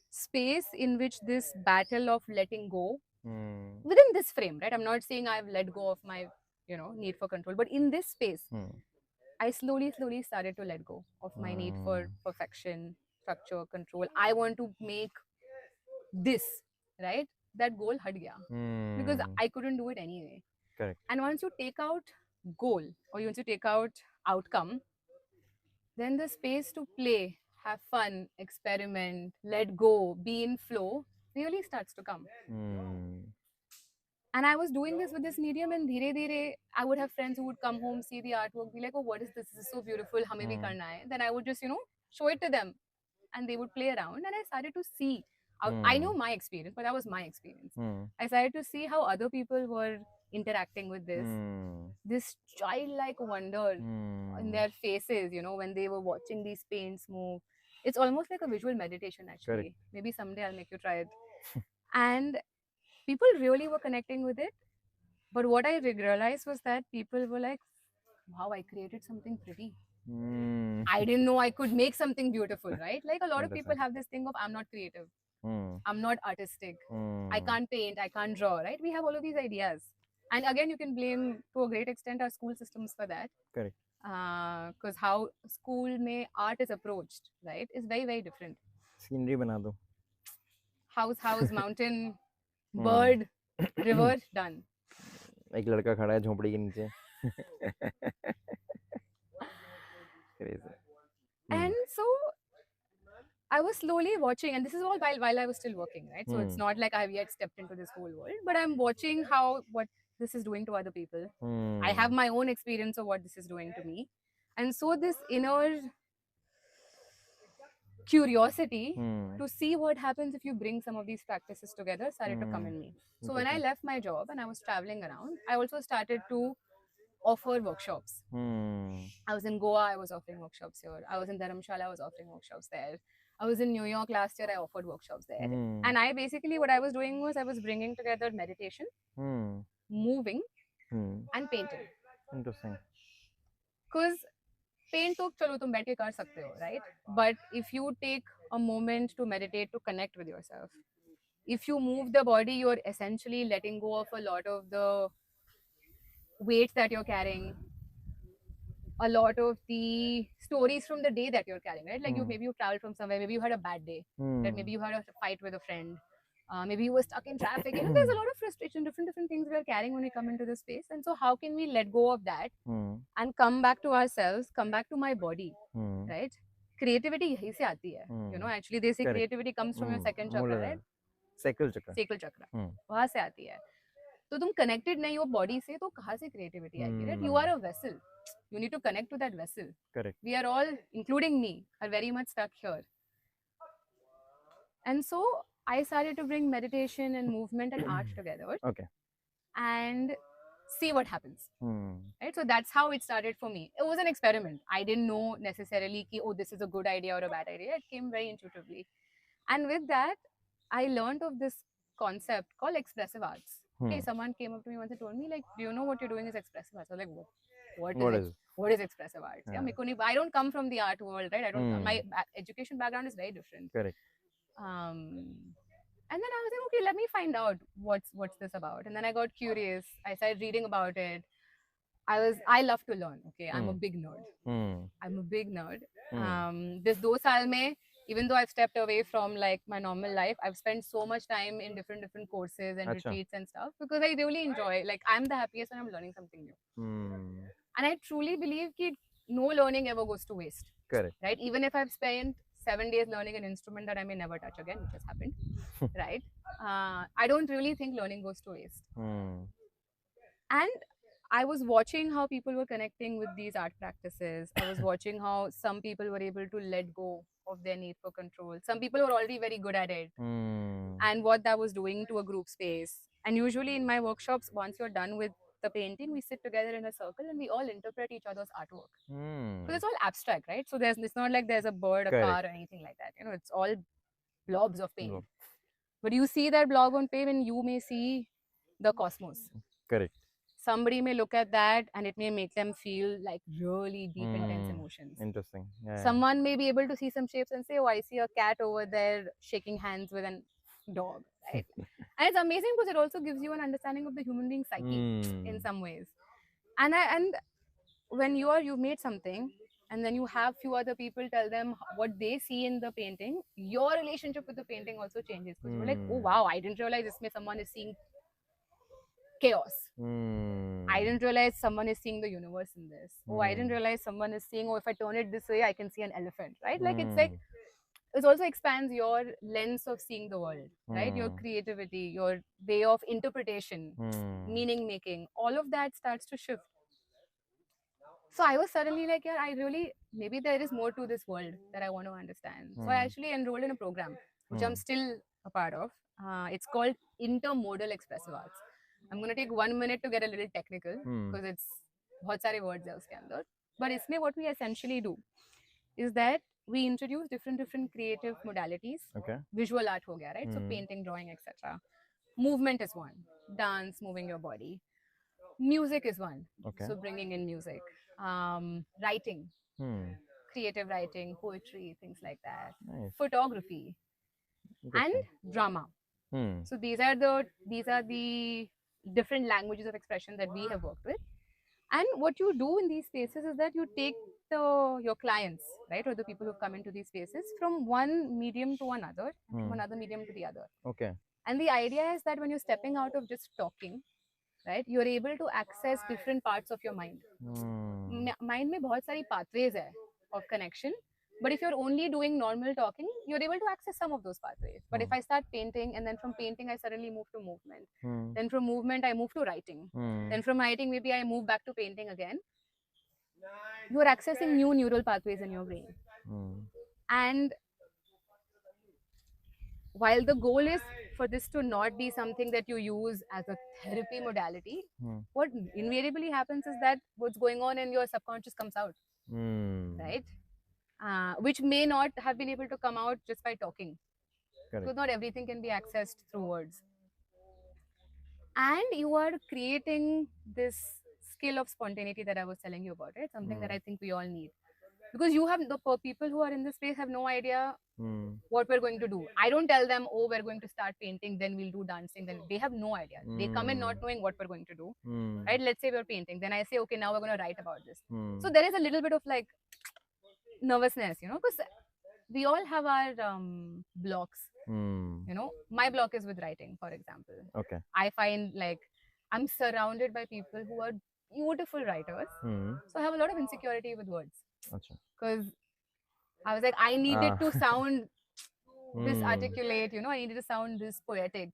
space in which this battle of letting go, within this frame, right? I'm not saying I've let go of my, you know, need for control, but in this space, I slowly started to let go of my need for perfection, structure, control. I want to make this, right? That goal had gaya, because I couldn't do it anyway. Correct. And once you take out goal, or once you take out outcome, then the space to play, have fun, experiment, let go, be in flow really starts to come. And I was doing this with this medium, and dheere dheere, I would have friends who would come home, see the artwork, be like, oh, what is this? This is so beautiful. Hame bhi karna hai. Then I would just, you know, show it to them, and they would play around. And I started to see, I knew my experience, but that was my experience. I started to see how other people were interacting with this childlike wonder in their faces, you know, when they were watching these paints move. It's almost like a visual meditation, actually. Correct. Maybe someday I'll make you try it. And people really were connecting with it. But what I realized was that people were like, wow, I created something pretty. I didn't know I could make something beautiful, right? Like a lot of people have this thing of, I'm not creative, I'm not artistic, I can't paint, I can't draw, right? We have all of these ideas. And again, you can blame to a great extent our school systems for that. Correct. Because how school mein art is approached, right, is very, very different. Scenery बना दो. House, mountain, bird, river, done. एक लड़का खड़ा है झोपड़ी के नीचे. Crazy. And so I was slowly watching, and this is all while I was still working, right? So it's not like I've yet stepped into this whole world, but I'm watching what this is doing to other people. I have my own experience of what this is doing to me. And so this inner curiosity to see what happens if you bring some of these practices together started to come in me. So when I left my job and I was traveling around, I also started to offer workshops. I was in Goa, I was offering workshops here. I was in Dharamshala, I was offering workshops there. I was in New York last year, I offered workshops there. And I basically, what I was doing was I was bringing together meditation, moving, and painting. Interesting. Because paint तो चलो तुम बैठ के कर सकते हो, right? But if you take a moment to meditate, to connect with yourself, if you move the body, you're essentially letting go of a lot of the weight that you're carrying, a lot of the stories from the day that you're carrying, right? Like maybe you traveled from somewhere, maybe you had a bad day, that maybe you had a fight with a friend, maybe you were stuck in traffic. You know, there's a lot of frustration, different things we are carrying when we come into this space. And so, how can we let go of that and come back to ourselves, come back to my body, right? Creativity yahi se aati hai. You know, actually, they say Correct. creativity comes from your second chakra, मूलाधार, right? sacral chakra. Sacral chakra. वहां से आती है. तो तुम connected नहीं हो body से, तो कहाँ से creativity आएगी, right? You are a vessel. You need to connect to that vessel. Correct. We are all, including me, are very much stuck here. And so I started to bring meditation and movement and art together. Okay. And see what happens. Right? So that's how it started for me. It was an experiment. I didn't know necessarily ki, oh, this is a good idea or a bad idea. It came very intuitively. And with that, I learned of this concept called expressive arts. Okay, someone came up to me once and told me, like, do you know what you're doing is expressive arts? I was like, what is expressive arts? Yeah. I don't come from the art world, right? I don't. My education background is very different. Correct. And then I was like, okay, let me find out what's this about. And then I got curious. I started reading about it. I love to learn. Okay, I'm a big nerd. I'm a big nerd. This 2 saal mein, even though I've stepped away from like my normal life, I've spent so much time in different courses and retreats and stuff because I really enjoy. Like, I'm the happiest when I'm learning something new. And I truly believe that no learning ever goes to waste. Correct. Right? Even if I've spent 7 days learning an instrument that I may never touch again, which has happened, right? I don't really think learning goes to waste. And I was watching how people were connecting with these art practices. I was watching how some people were able to let go of their need for control. Some people were already very good at it. And what that was doing to a group space. And usually in my workshops, once you're done with the painting, we sit together in a circle and we all interpret each other's artwork. Because it's all abstract, right? So it's not like there's a bird, a car, or anything like that. You know, it's all blobs of paint. But you see that blob on paint and you may see the cosmos. Correct. Somebody may look at that and it may make them feel like really deep, intense emotions. Interesting. Yeah, Someone may be able to see some shapes and say, oh, I see a cat over there shaking hands with a dog, right? And it's amazing because it also gives you an understanding of the human being psyche in some ways. And when you've made something and then you have few other people tell them what they see in the painting, your relationship with the painting also changes. Because you're like, oh wow, I didn't realize someone is seeing chaos. I didn't realize someone is seeing the universe in this. Oh, I didn't realize someone is seeing, oh, if I turn it this way, I can see an elephant, right? Like, it's like, it also expands your lens of seeing the world, right? Your creativity, your way of interpretation, meaning making, all of that starts to shift. So I was suddenly like, yeah, maybe there is more to this world that I want to understand. So I actually enrolled in a program, which I'm still a part of. It's called Intermodal Expressive Arts. I'm going to take 1 minute to get a little technical because it's बहुत सारे words है उसके अंदर. But इसमें what we essentially do is that we introduce different creative modalities. Okay. Visual art हो गया, right? So painting, drawing, etc. Movement is one. Dance, moving your body. Music is one. Okay. So bringing in music. Writing. Creative writing, poetry, things like that. Nice. Photography. And drama. So these are the different languages of expression that we have worked with. And what you do in these spaces is that you take your clients, right, or the people who come into these spaces from one medium to another, from another medium to the other. Okay. And the idea is that when you're stepping out of just talking, right, you're able to access different parts of your mind. Mind में बहुत सारी pathways है of connection. But if you're only doing normal talking, you're able to access some of those pathways. But if I start painting, and then from painting, I suddenly move to movement. Then from movement, I move to writing. Then from writing, maybe I move back to painting again. You're accessing new neural pathways in your brain. And while the goal is for this to not be something that you use as a therapy modality, what invariably happens is that what's going on in your subconscious comes out, right? Which may not have been able to come out just by talking. Correct. Because not everything can be accessed through words. And you are creating this skill of spontaneity that I was telling you about, right? Something that I think we all need. Because you have the people who are in this space have no idea what we're going to do. I don't tell them, oh, we're going to start painting, then we'll do dancing. Then they have no idea. They come in not knowing what we're going to do, right? Let's say we're painting. Then I say, okay, now we're going to write about this. So there is a little bit of like nervousness, you know, because we all have our blocks. Hmm. You know, my block is with writing, for example. Okay. I find like I'm surrounded by people who are beautiful writers, Hmm. so I have a lot of insecurity with words Acha. because I was like, I needed Ah. to sound this Hmm. articulate, you know, I needed to sound this poetic.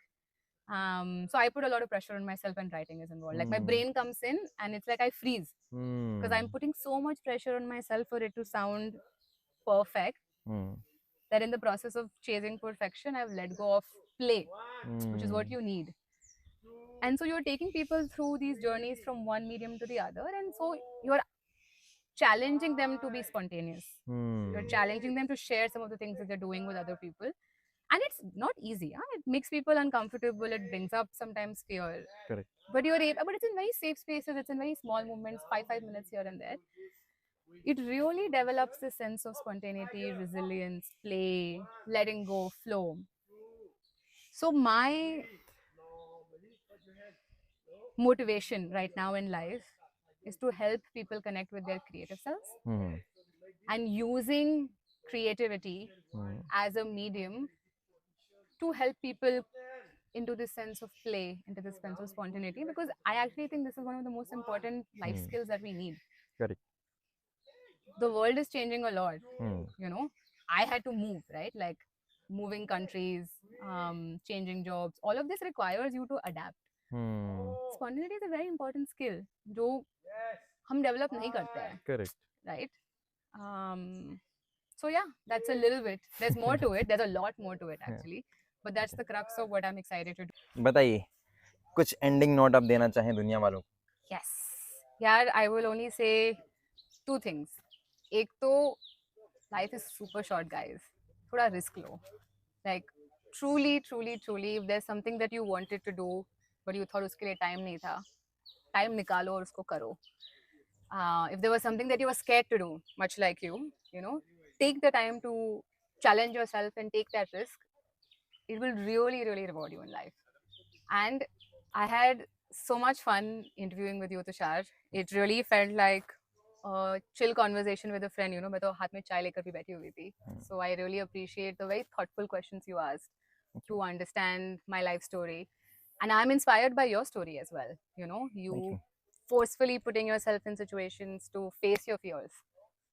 So I put a lot of pressure on myself when writing is involved. Like my Hmm. brain comes in and it's like I freeze because I'm Hmm. putting so much pressure on myself for it to sound perfect Hmm. that in the process of chasing perfection, I've let go of play, which is what Hmm. you need. And so you're taking people through these journeys from one medium to the other, and so you're challenging them to be spontaneous. Hmm. You're challenging them to share some of the things that they're doing with other people. And it's not easy. Huh? It makes people uncomfortable. It brings up sometimes fear. Correct. But but it's in very safe spaces. It's in very small moments, 5 minutes here and there. It really develops this sense of spontaneity, resilience, play, letting go, flow. So my motivation right now in life is to help people connect with their creative selves Hmm. and using creativity Hmm. as a medium to help people into this sense of play, into this sense of spontaneity, because I actually think this is one of the most important life Hmm. skills that we need. Correct. The world is changing a lot. Hmm. You know, I had to move, right? Like moving countries, changing jobs, all of this requires you to adapt. Hmm. Spontaneity is a very important skill जो हम develop नहीं करते हैं, Correct. right? So yeah, that's a little bit. There's more to it. There's a lot more to it Yeah. actually, but that's the crux of what I'm excited to do. बताइए कुछ ending note आप देना चाहें दुनिया वालों को. Yes, yeah. I will only say two things. एक तो life is super short, guys. थोड़ा risk low. Like truly, truly, truly, if there's something that you wanted to do, but you thought उसके लिए time नहीं था, time निकालो और उसको करो. If there was something that you were scared to do, much like you know, take the time to challenge yourself and take that risk. It will really, really reward you in life. And I had so much fun interviewing with you, Tushar. It really felt like a chill conversation with a friend. You know, मैं तो हाथ में चाय लेकर भी बैठी हुई थी. So I really appreciate the very thoughtful questions you asked to understand my life story. And I'm inspired by your story as well. You know, you forcefully putting yourself in situations to face your fears.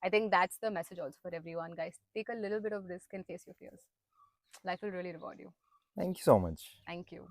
I think that's the message also for everyone, guys. Take a little bit of risk and face your fears. Life will really reward you. Thank you so much. Thank you.